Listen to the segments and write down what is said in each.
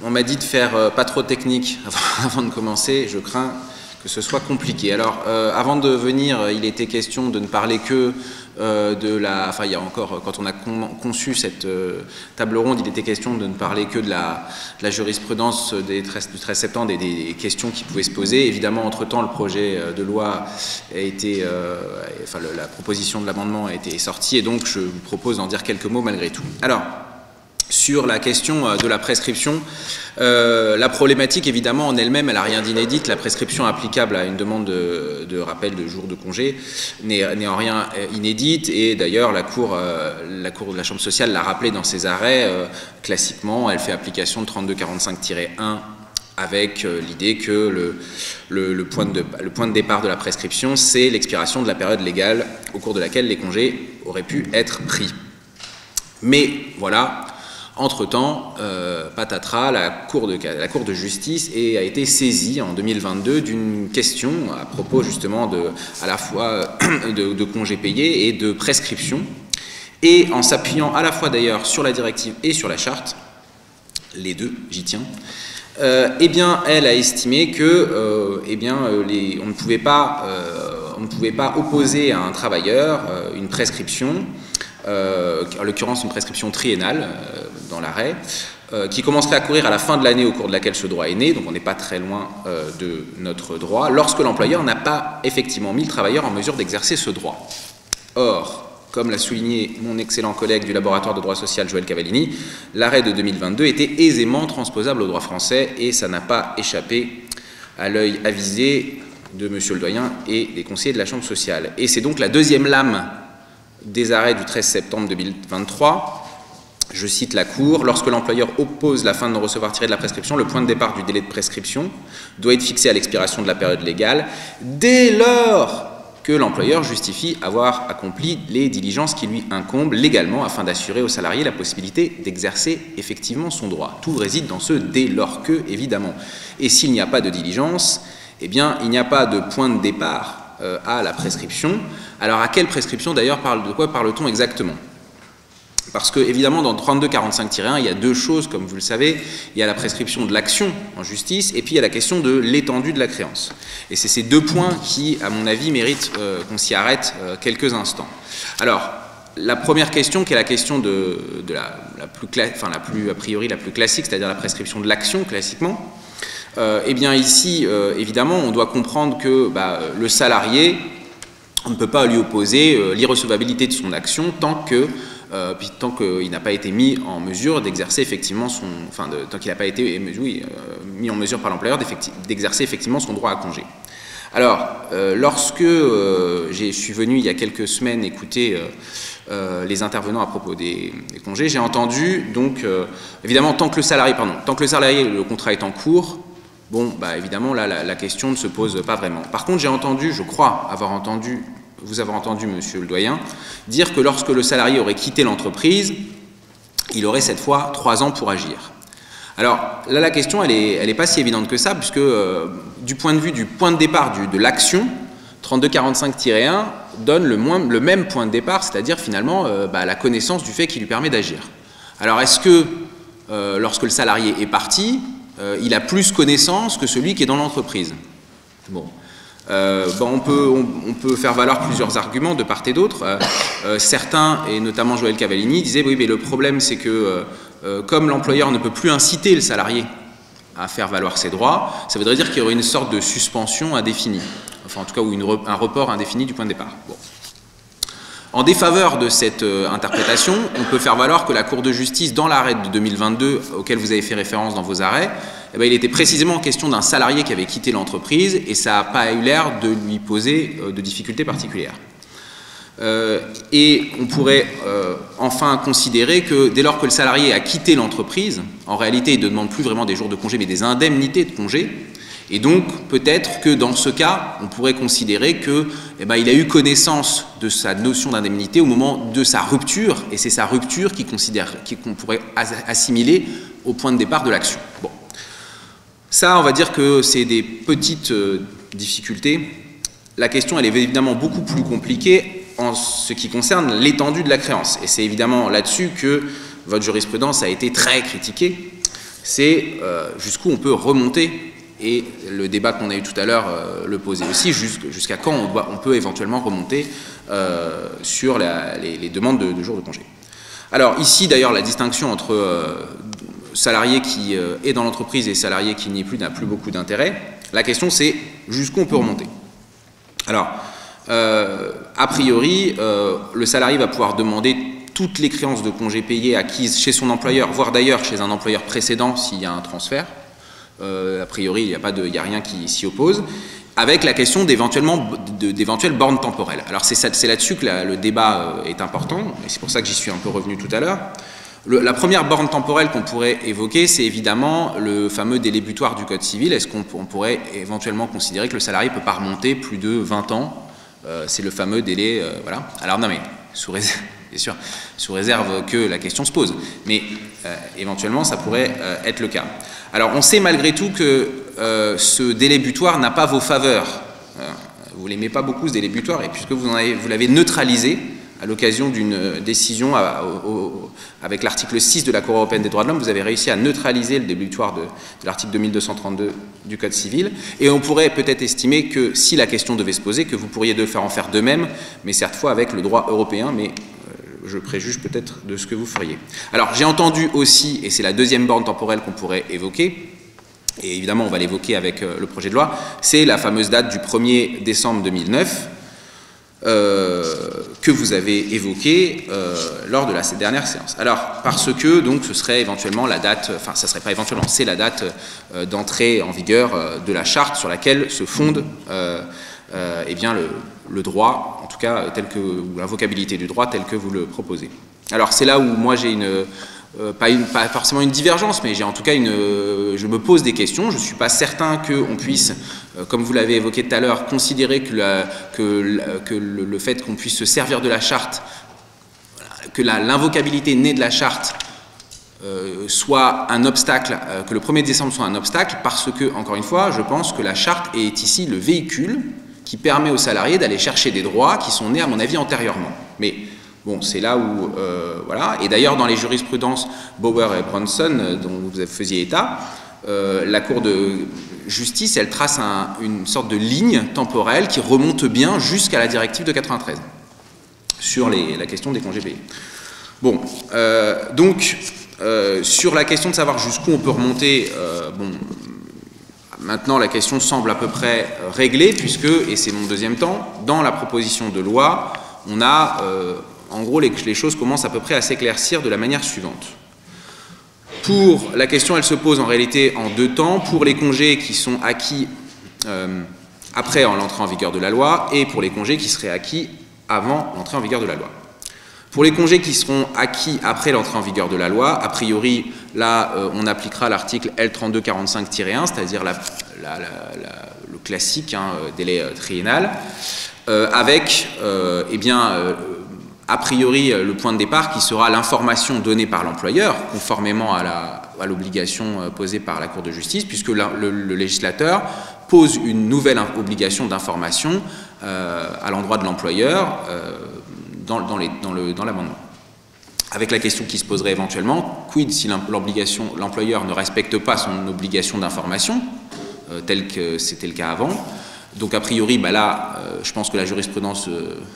on m'a dit de faire pas trop technique avant de commencer, je crains que ce soit compliqué. Alors, avant de venir, il était question de ne parler que de la... Enfin, il y a encore, quand on a conçu cette table ronde, il était question de ne parler que de la jurisprudence du 13 septembre et des questions qui pouvaient se poser. Évidemment, entre-temps, le projet de loi a été... enfin, la proposition de l'amendement a été sortie, et donc je vous propose d'en dire quelques mots malgré tout. Alors, sur la question de la prescription, la problématique, évidemment, en elle-même, elle n'a rien d'inédite. La prescription applicable à une demande de rappel de jours de congé n'est en rien inédite. Et d'ailleurs, la Cour de la Chambre sociale l'a rappelé dans ses arrêts. Classiquement, elle fait application de 3245-1 avec l'idée que le point de départ de la prescription, c'est l'expiration de la période légale au cours de laquelle les congés auraient pu être pris. Mais voilà... Entre-temps, patatras, la Cour de justice a été saisie en 2022 d'une question à propos justement à la fois de congés payés et de prescription, et en s'appuyant à la fois d'ailleurs sur la directive et sur la charte, les deux, j'y tiens, eh bien, elle a estimé que on ne pouvait pas opposer à un travailleur une prescription, en l'occurrence une prescription triennale dans l'arrêt, qui commencerait à courir à la fin de l'année au cours de laquelle ce droit est né, donc on n'est pas très loin de notre droit, lorsque l'employeur n'a pas effectivement mis le travailleur en mesure d'exercer ce droit. Or, comme l'a souligné mon excellent collègue du laboratoire de droit social Joël Cavallini, l'arrêt de 2022 était aisément transposable au droit français et ça n'a pas échappé à l'œil avisé de M. le doyen et des conseillers de la Chambre sociale. Et c'est donc la deuxième lame des arrêts du 13 septembre 2023, je cite la Cour, lorsque l'employeur oppose la fin de non-recevoir tiré de la prescription, le point de départ du délai de prescription doit être fixé à l'expiration de la période légale, dès lors que l'employeur justifie avoir accompli les diligences qui lui incombent légalement afin d'assurer au salarié la possibilité d'exercer effectivement son droit. Tout réside dans ce dès lors que, évidemment. Et s'il n'y a pas de diligence, eh bien, il n'y a pas de point de départ à la prescription. Alors, à quelle prescription, d'ailleurs, de quoi parle-t-on exactement? Parce que, évidemment, dans 3245-1, il y a deux choses, comme vous le savez. Il y a la prescription de l'action en justice, et puis il y a la question de l'étendue de la créance. Et c'est ces deux points qui, à mon avis, méritent qu'on s'y arrête quelques instants. Alors, la première question, qui est la question a priori la plus classique, c'est-à-dire la prescription de l'action, classiquement, eh bien ici, évidemment, on doit comprendre que le salarié, on ne peut pas lui opposer l'irrecevabilité de son action tant qu'il n'a pas été mis en mesure d'exercer effectivement tant qu'il n'a pas été mis en mesure par l'employeur d'exercer effectivement son droit à congé. Alors, lorsque je suis venu il y a quelques semaines écouter les intervenants à propos des congés, j'ai entendu donc, évidemment, tant que le salarié, le contrat est en cours, bon, évidemment, là, la question ne se pose pas vraiment. Par contre, j'ai entendu, je crois vous avoir entendu, monsieur le doyen, dire que lorsque le salarié aurait quitté l'entreprise, il aurait cette fois 3 ans pour agir. Alors, là, la question, elle est pas si évidente que ça, puisque du point de vue du point de départ de l'action, 3245-1 donne le même point de départ, c'est-à-dire finalement la connaissance du fait qui lui permet d'agir. Alors, est-ce que lorsque le salarié est parti, il a plus connaissance que celui qui est dans l'entreprise? Bon. On peut faire valoir plusieurs arguments de part et d'autre. Certains, et notamment Joël Cavallini, disaient oui, mais le problème c'est que comme l'employeur ne peut plus inciter le salarié à faire valoir ses droits, ça voudrait dire qu'il y aurait une sorte de suspension indéfinie, enfin en tout cas un report indéfini du point de départ. Bon. En défaveur de cette interprétation, on peut faire valoir que la Cour de justice, dans l'arrêt de 2022 auquel vous avez fait référence dans vos arrêts, il était précisément question d'un salarié qui avait quitté l'entreprise et ça n'a pas eu l'air de lui poser de difficultés particulières. Et on pourrait enfin considérer que dès lors que le salarié a quitté l'entreprise, en réalité il ne demande plus vraiment des jours de congé mais des indemnités de congé. Et donc, peut-être que dans ce cas, on pourrait considérer qu'il a eu connaissance de sa notion d'indemnité au moment de sa rupture, et c'est sa rupture qu'on pourrait assimiler au point de départ de l'action. Bon. Ça, on va dire que c'est des petites difficultés. La question, elle est évidemment beaucoup plus compliquée en ce qui concerne l'étendue de la créance. Et c'est évidemment là-dessus que votre jurisprudence a été très critiquée. c'est jusqu'où on peut remonter, et le débat qu'on a eu tout à l'heure le posait aussi, jusqu'à quand on peut éventuellement remonter sur les demandes de jours de congé. Alors ici d'ailleurs la distinction entre salarié qui est dans l'entreprise et salarié qui n'y est plus n'a plus beaucoup d'intérêt. La question c'est jusqu'où on peut remonter. Alors a priori le salarié va pouvoir demander toutes les créances de congés payés acquises chez son employeur, voire d'ailleurs chez un employeur précédent s'il y a un transfert. A priori, il n'y a rien qui s'y oppose, avec la question d'éventuelles bornes temporelles. Alors c'est là-dessus que le débat est important, et c'est pour ça que j'y suis un peu revenu tout à l'heure. La première borne temporelle qu'on pourrait évoquer, c'est évidemment le fameux délai butoir du Code civil. Est-ce qu'on pourrait éventuellement considérer que le salarié ne peut pas remonter plus de 20 ans? C'est le fameux délai, voilà. Alors non mais, bien sûr, sous réserve que la question se pose, mais éventuellement ça pourrait être le cas. Alors on sait malgré tout que ce délai butoir n'a pas vos faveurs. Vous l'aimez pas beaucoup ce délai butoir, et puisque vous l'avez neutralisé à l'occasion d'une décision avec l'article 6 de la Cour européenne des droits de l'homme, vous avez réussi à neutraliser le délai butoir de l'article 2232 du Code civil, et on pourrait peut-être estimer que si la question devait se poser, que vous pourriez en faire de même, mais cette fois avec le droit européen, mais je préjuge peut-être de ce que vous feriez. Alors j'ai entendu aussi, et c'est la deuxième borne temporelle qu'on pourrait évoquer, et évidemment on va l'évoquer avec le projet de loi, c'est la fameuse date du 1er décembre 2009 que vous avez évoquée lors de la dernière séance. Alors parce que donc ce serait éventuellement la date, enfin ça serait pas éventuellement, c'est la date d'entrée en vigueur de la charte sur laquelle se fonde eh bien le droit, en tout cas ou l'invocabilité du droit tel que vous le proposez. Alors c'est là où moi j'ai pas forcément une divergence, mais j'ai en tout cas je me pose des questions. Je ne suis pas certain qu'on puisse, comme vous l'avez évoqué tout à l'heure, considérer que le fait qu'on puisse se servir de la charte, que l'invocabilité née de la charte soit un obstacle, que le 1er décembre soit un obstacle, parce que, encore une fois, je pense que la charte est ici le véhicule qui permet aux salariés d'aller chercher des droits qui sont nés, à mon avis, antérieurement. Mais bon, c'est là où, voilà, et d'ailleurs dans les jurisprudences Bauer et Bronson, dont vous faisiez état, la Cour de justice, elle trace une sorte de ligne temporelle qui remonte bien jusqu'à la directive de 93, sur la question des congés payés. Bon, donc, sur la question de savoir jusqu'où on peut remonter, bon, maintenant la question semble à peu près réglée, puisque, et c'est mon deuxième temps, dans la proposition de loi, on a, en gros, les choses commencent à peu près à s'éclaircir de la manière suivante. Pour la question, elle se pose en réalité en deux temps, pour les congés qui sont acquis après l'entrée en vigueur de la loi, et pour les congés qui seraient acquis avant l'entrée en vigueur de la loi. Pour les congés qui seront acquis après l'entrée en vigueur de la loi, a priori, là, on appliquera l'article L3245-1, c'est-à-dire le classique délai triennal, avec, eh bien, a priori, le point de départ qui sera l'information donnée par l'employeur, conformément à l'obligation posée par la Cour de justice, puisque le législateur pose une nouvelle obligation d'information à l'endroit de l'employeur dans l'amendement. Avec la question qui se poserait éventuellement, quid si l'employeur ne respecte pas son obligation d'information, tel que c'était le cas avant. Donc a priori, bah là, je pense que la jurisprudence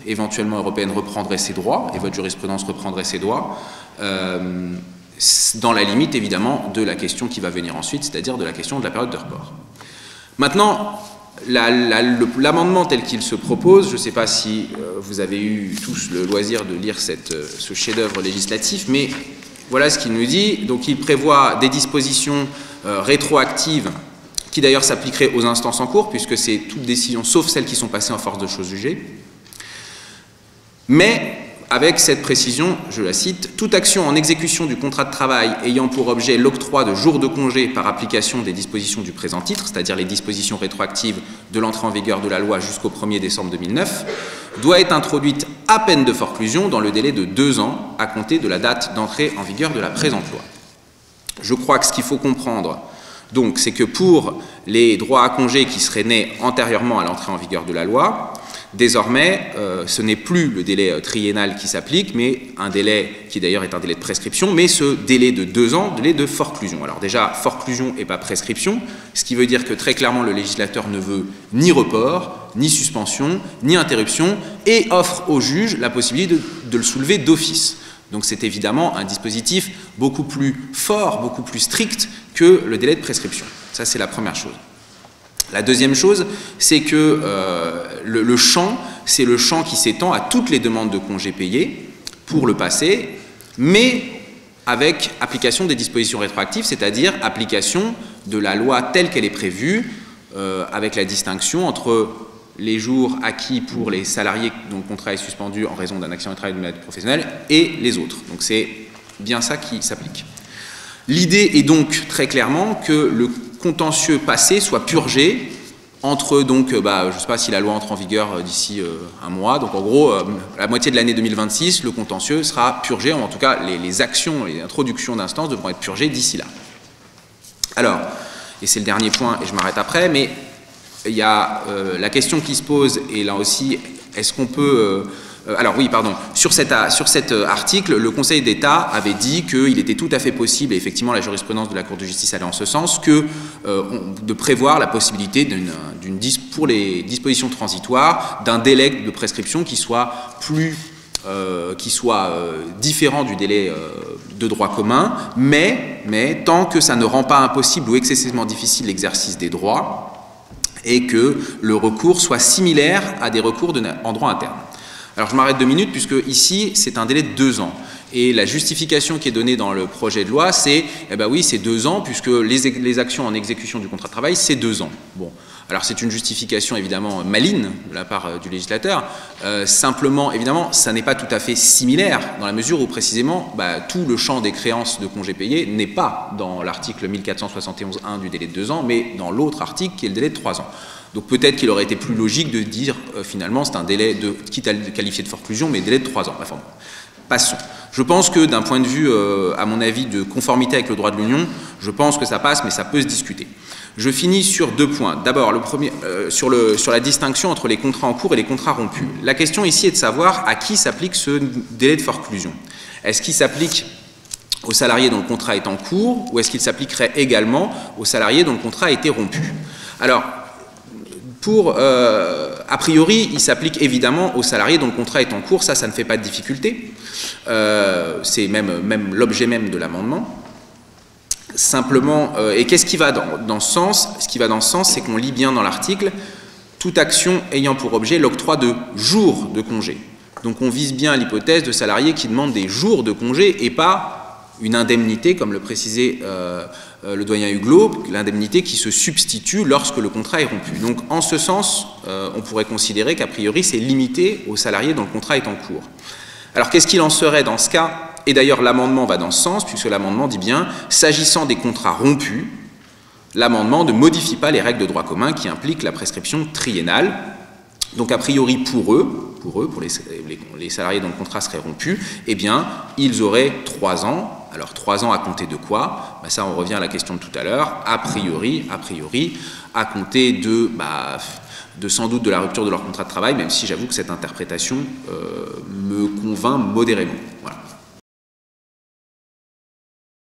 éventuellement européenne reprendrait ses droits, et votre jurisprudence reprendrait ses droits, dans la limite évidemment de la question qui va venir ensuite, c'est-à-dire de la question de la période de report. Maintenant, l'amendement tel qu'il se propose, je ne sais pas si vous avez eu tous le loisir de lire ce chef-d'œuvre législatif, mais voilà ce qu'il nous dit. Donc il prévoit des dispositions rétroactives qui d'ailleurs s'appliqueraient aux instances en cours, puisque c'est toute décision sauf celles qui sont passées en force de chose jugée. Mais avec cette précision, je la cite, « Toute action en exécution du contrat de travail ayant pour objet l'octroi de jours de congé par application des dispositions du présent titre, c'est-à-dire les dispositions rétroactives de l'entrée en vigueur de la loi jusqu'au 1er décembre 2009, doit être introduite à peine de forclusion dans le délai de 2 ans à compter de la date d'entrée en vigueur de la présente loi. » Je crois que ce qu'il faut comprendre, donc, c'est que pour les droits à congé qui seraient nés antérieurement à l'entrée en vigueur de la loi, Désormais, ce n'est plus le délai triennal qui s'applique, mais un délai qui d'ailleurs est un délai de prescription, mais ce délai de 2 ans, délai de forclusion. Alors déjà, forclusion et pas prescription, ce qui veut dire que très clairement le législateur ne veut ni report, ni suspension, ni interruption, et offre au juge la possibilité de le soulever d'office. Donc c'est évidemment un dispositif beaucoup plus fort, beaucoup plus strict que le délai de prescription. Ça, c'est la première chose. La deuxième chose, c'est que le champ, c'est le champ qui s'étend à toutes les demandes de congés payés pour le passé, mais avec application des dispositions rétroactives, c'est-à-dire application de la loi telle qu'elle est prévue, avec la distinction entre les jours acquis pour les salariés dont le contrat est suspendu en raison d'un accident de travail ou d'une maladie professionnelle et les autres. Donc c'est bien ça qui s'applique. L'idée est donc très clairement que le contentieux passé soit purgé entre, donc, je ne sais pas si la loi entre en vigueur d'ici un mois, donc en gros, la moitié de l'année 2026, le contentieux sera purgé, en tout cas les actions, les introductions d'instances devront être purgées d'ici là. Alors, et c'est le dernier point, et je m'arrête après, mais il y a la question qui se pose, et là aussi, est-ce qu'on peut... alors oui, pardon, sur cet article, le Conseil d'État avait dit qu'il était tout à fait possible, et effectivement la jurisprudence de la Cour de justice allait en ce sens, de prévoir la possibilité pour les dispositions transitoires d'un délai de prescription qui soit différent du délai de droit commun, mais tant que ça ne rend pas impossible ou excessivement difficile l'exercice des droits, et que le recours soit similaire à des recours en droit interne. Alors je m'arrête 2 minutes puisque ici c'est un délai de 2 ans et la justification qui est donnée dans le projet de loi c'est, eh ben oui c'est 2 ans puisque les actions en exécution du contrat de travail c'est 2 ans. Bon, alors c'est une justification évidemment maligne de la part du législateur, simplement évidemment ça n'est pas tout à fait similaire dans la mesure où précisément tout le champ des créances de congés payés n'est pas dans l'article 1471.1 du délai de 2 ans mais dans l'autre article qui est le délai de 3 ans. Donc peut-être qu'il aurait été plus logique de dire finalement c'est un délai quitte à le qualifier de forclusion, mais délai de 3 ans. Enfin, passons. Je pense que d'un point de vue, à mon avis, de conformité avec le droit de l'Union, je pense que ça passe, mais ça peut se discuter. Je finis sur 2 points. D'abord, le premier, sur la distinction entre les contrats en cours et les contrats rompus. La question ici est de savoir à qui s'applique ce délai de forclusion. Est-ce qu'il s'applique aux salariés dont le contrat est en cours ou est-ce qu'il s'appliquerait également aux salariés dont le contrat a été rompu? Alors, a priori, il s'applique évidemment aux salariés dont le contrat est en cours, ça ne fait pas de difficulté. C'est même l'objet même de l'amendement. Simplement, et qu'est-ce qui va dans ce sens? Ce qui va dans ce sens, c'est qu'on lit bien dans l'article « toute action ayant pour objet l'octroi de jours de congé ». Donc on vise bien l'hypothèse de salariés qui demandent des jours de congé et pas une indemnité, comme le précisait le doyen Huglot, l'indemnité qui se substitue lorsque le contrat est rompu. Donc en ce sens, on pourrait considérer qu'a priori c'est limité aux salariés dont le contrat est en cours. Alors qu'est-ce qu'il en serait dans ce cas? Et d'ailleurs l'amendement va dans ce sens, puisque l'amendement dit bien, s'agissant des contrats rompus, l'amendement ne modifie pas les règles de droit commun qui impliquent la prescription triennale. Donc a priori pour les salariés dont le contrat serait rompu, eh bien ils auraient 3 ans. Alors 3 ans à compter de quoi? Ça on revient à la question de tout à l'heure, a priori, à compter de sans doute de la rupture de leur contrat de travail, même si j'avoue que cette interprétation me convainc modérément. Voilà.